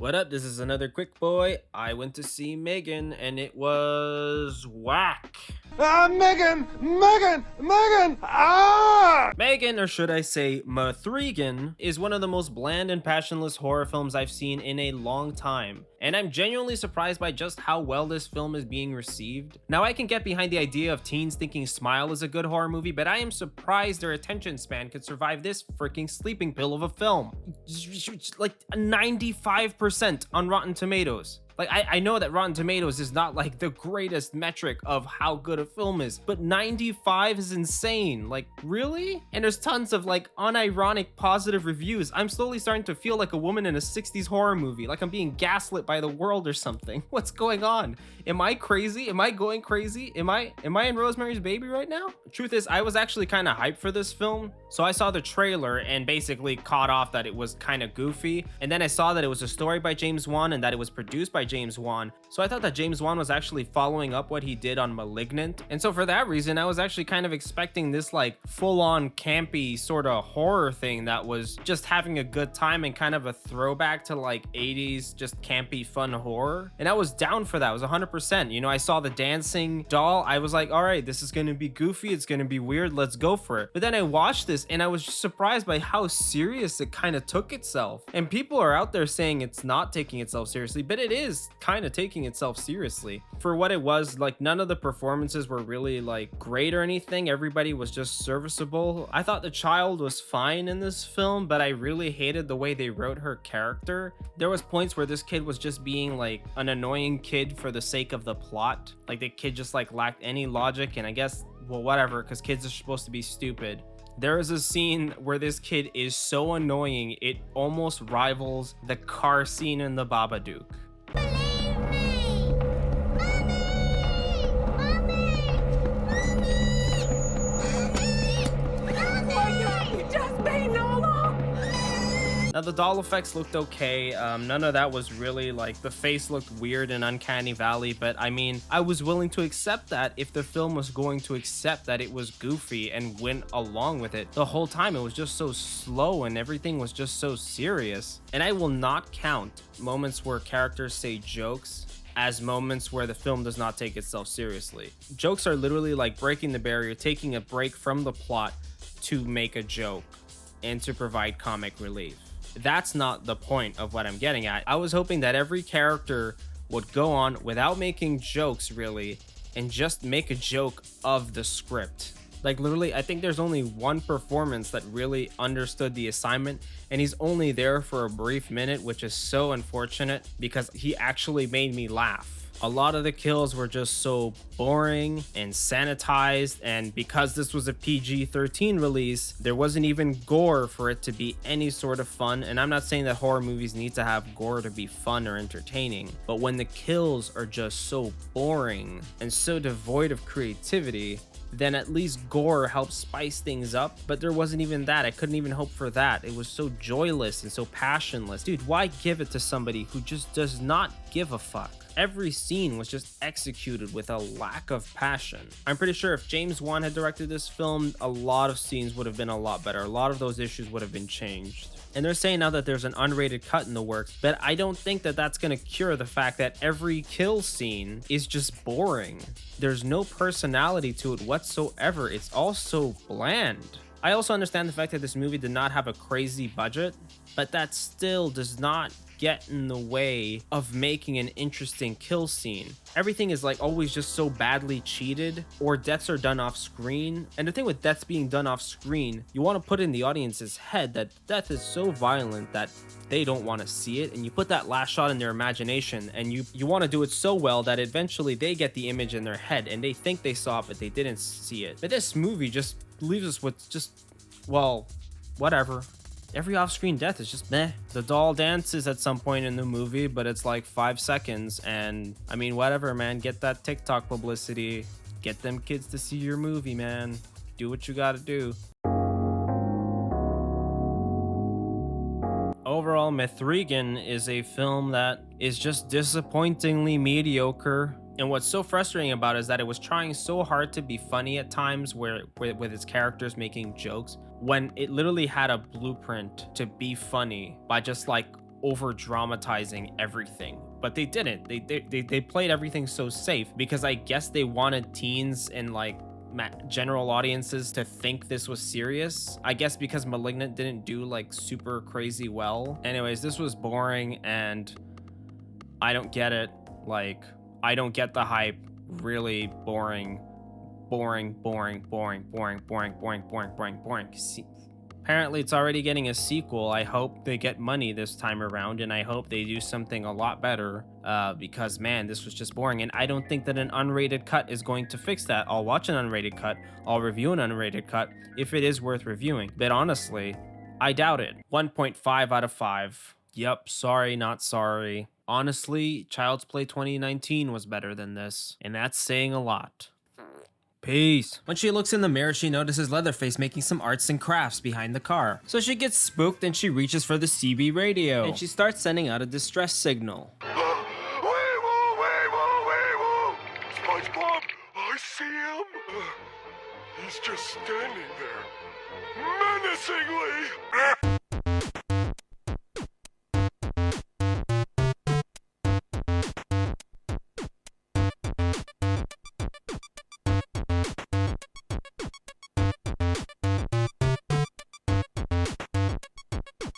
What up? This is another quick boy. I went to see Megan and it was whack. Megan! Ah! Megan, or should I say Mathregan, is one of the most bland and passionless horror films I've seen in a long time. And I'm genuinely surprised by just how well this film is being received. Now, I can get behind the idea of teens thinking Smile is a good horror movie, but I am surprised their attention span could survive this freaking sleeping pill of a film. Like 95% on Rotten Tomatoes. Like, I know that Rotten Tomatoes is not like the greatest metric of how good a film is, but 95 is insane. Like, really? And there's tons of like unironic positive reviews. I'm slowly starting to feel like a woman in a 60s horror movie, like I'm being gaslit by the world or something. What's going on? Am I crazy? Am I going crazy? Am I in Rosemary's Baby right now? Truth is, I was actually kind of hyped for this film. So I saw the trailer and basically caught off that it was kind of goofy. And then I saw that it was a story by James Wan and that it was produced by James Wan. So I thought that James Wan was actually following up what he did on Malignant. And so for that reason, I was actually kind of expecting this like full-on campy sort of horror thing that was just having a good time and kind of a throwback to like 80s just campy fun horror. And I was down for that. I was 100%. You know, I saw the dancing doll. I was like, all right, this is going to be goofy. It's going to be weird. Let's go for it. But then I watched this and I was just surprised by how serious it kind of took itself. And people are out there saying it's not taking itself seriously, but it is kind of taking itself seriously. For what it was, like none of the performances were really like great or anything. Everybody was just serviceable. I thought the child was fine in this film, but I really hated the way they wrote her character. There was points where this kid was just being like an annoying kid for the sake of the plot. Like the kid just like lacked any logic, and I guess, well, whatever, because kids are supposed to be stupid. There is a scene where this kid is so annoying, it almost rivals the car scene in The Babadook. Now the doll effects looked okay. None of that was really like, the face looked weird and uncanny valley, but I mean, I was willing to accept that if the film was going to accept that it was goofy and went along with it. The whole time it was just so slow and everything was just so serious. And I will not count moments where characters say jokes as moments where the film does not take itself seriously. Jokes are literally like breaking the barrier, taking a break from the plot to make a joke and to provide comic relief. That's not the point of what I'm getting at. I was hoping that every character would go on without making jokes really and just make a joke of the script. Like literally, I think there's only one performance that really understood the assignment, and he's only there for a brief minute, which is so unfortunate because he actually made me laugh. A lot of the kills were just so boring and sanitized, and because this was a PG-13 release, there wasn't even gore for it to be any sort of fun. And I'm not saying that horror movies need to have gore to be fun or entertaining, but when the kills are just so boring and so devoid of creativity, then at least gore helps spice things up. But there wasn't even that. I couldn't even hope for that. It was so joyless and so passionless. Dude, why give it to somebody who just does not give a fuck? Every scene was just executed with a lack of passion. I'm pretty sure if James Wan had directed this film, a lot of scenes would have been a lot better. A lot of those issues would have been changed. And they're saying now that there's an unrated cut in the works, but I don't think that that's going to cure the fact that every kill scene is just boring. There's no personality to it whatsoever. It's all so bland. I also understand the fact that this movie did not have a crazy budget, but that still does not get in the way of making an interesting kill scene. Everything is like always just so badly cheated, or deaths are done off screen. And the thing with deaths being done off screen, you want to put in the audience's head that death is so violent that they don't want to see it, and you put that last shot in their imagination, and you want to do it so well that eventually they get the image in their head and they think they saw it but they didn't see it. But this movie just leaves us with just, well, whatever. Every off-screen death is just meh. The doll dances at some point in the movie, but it's like 5 seconds. And I mean, whatever, man. Get that TikTok publicity. Get them kids to see your movie, man. Do what you gotta do. Overall, Mithrigan is a film that is just disappointingly mediocre. And what's so frustrating about it is that it was trying so hard to be funny at times with its characters making jokes, when it literally had a blueprint to be funny by just like over dramatizing everything, but they didn't. They played everything so safe because I guess they wanted teens and like general audiences to think this was serious. I guess because Malignant didn't do like super crazy well. Anyways, this was boring and I don't get it. Like, I don't get the hype. Really boring. Boring. See, apparently it's already getting a sequel. I hope they get money this time around, and I hope they do something a lot better, because man, this was just boring, and I don't think that an unrated cut is going to fix that. I'll watch an unrated cut, I'll review an unrated cut if it is worth reviewing, but honestly, I doubt it. 1.5 out of 5. Yep, sorry, not sorry. Honestly, Child's Play 2019 was better than this, and that's saying a lot. Peace. When she looks in the mirror, she notices Leatherface making some arts and crafts behind the car. So she gets spooked and she reaches for the CB radio. And she starts sending out a distress signal. SpongeBob, I see him. He's just standing there, menacingly.